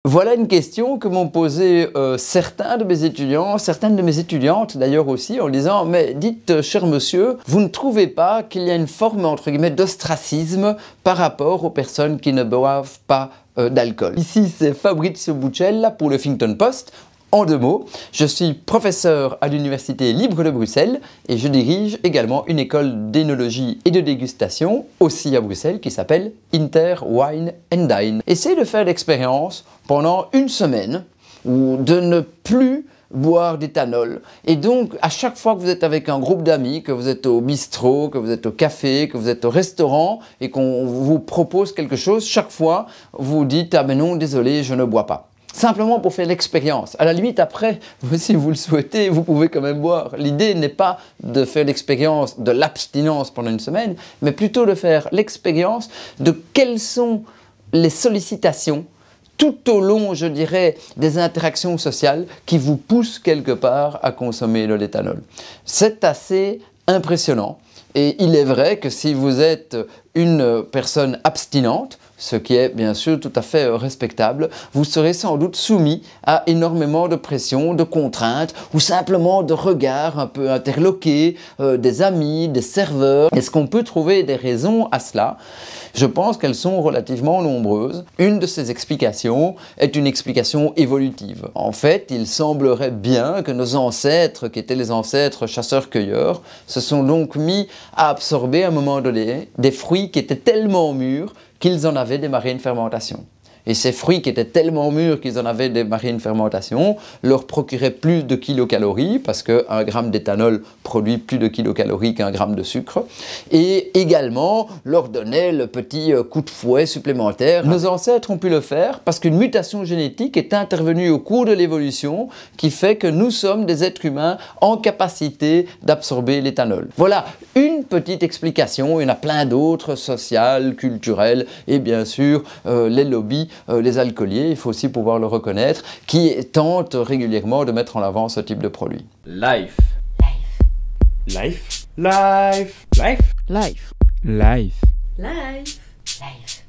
Voilà une question que m'ont posée certains de mes étudiants, certaines de mes étudiantes d'ailleurs aussi, en disant « Mais dites, cher monsieur, vous ne trouvez pas qu'il y a une forme, entre guillemets, d'ostracisme par rapport aux personnes qui ne boivent pas d'alcool ?» Ici, c'est Fabrizio Buccella pour le Huffington Post. En 2 mots, je suis professeur à l'Université libre de Bruxelles et je dirige également une école d'énologie et de dégustation, aussi à Bruxelles, qui s'appelle Inter Wine and Dine. Essayez de faire l'expérience pendant 1 semaine de ne plus boire d'éthanol. Et donc, à chaque fois que vous êtes avec un groupe d'amis, que vous êtes au bistrot, que vous êtes au café, que vous êtes au restaurant et qu'on vous propose quelque chose, chaque fois, vous dites « Ah mais non, désolé, je ne bois pas ». Simplement pour faire l'expérience. À la limite, après, si vous le souhaitez, vous pouvez quand même boire. L'idée n'est pas de faire l'expérience de l'abstinence pendant 1 semaine, mais plutôt de faire l'expérience de quelles sont les sollicitations tout au long, je dirais, des interactions sociales qui vous poussent quelque part à consommer de l'éthanol. C'est assez impressionnant. Et il est vrai que si vous êtes une personne abstinente, ce qui est bien sûr tout à fait respectable, vous serez sans doute soumis à énormément de pression, de contraintes ou simplement de regards un peu interloqués, des amis, des serveurs. Est-ce qu'on peut trouver des raisons à cela? Je pense qu'elles sont relativement nombreuses. Une de ces explications est une explication évolutive. En fait, il semblerait bien que nos ancêtres, qui étaient les ancêtres chasseurs-cueilleurs, se sont donc mis à absorber à un moment donné des fruits qui étaient tellement mûrs qu'ils en avaient démarré une fermentation. Et ces fruits qui étaient tellement mûrs qu'ils en avaient démarré une fermentation leur procuraient plus de kilocalories, parce qu'un gramme d'éthanol produit plus de kilocalories qu'un gramme de sucre, et également leur donnaient le petit coup de fouet supplémentaire. Nos ancêtres ont pu le faire parce qu'une mutation génétique est intervenue au cours de l'évolution qui fait que nous sommes des êtres humains en capacité d'absorber l'éthanol. Voilà une petite explication, il y en a plein d'autres, sociales, culturelles, et bien sûr les lobbies, les alcooliers, il faut aussi pouvoir le reconnaître, qui tentent régulièrement de mettre en avant ce type de produit. Life. Life. Life. Life. Life. Life. Life. Life.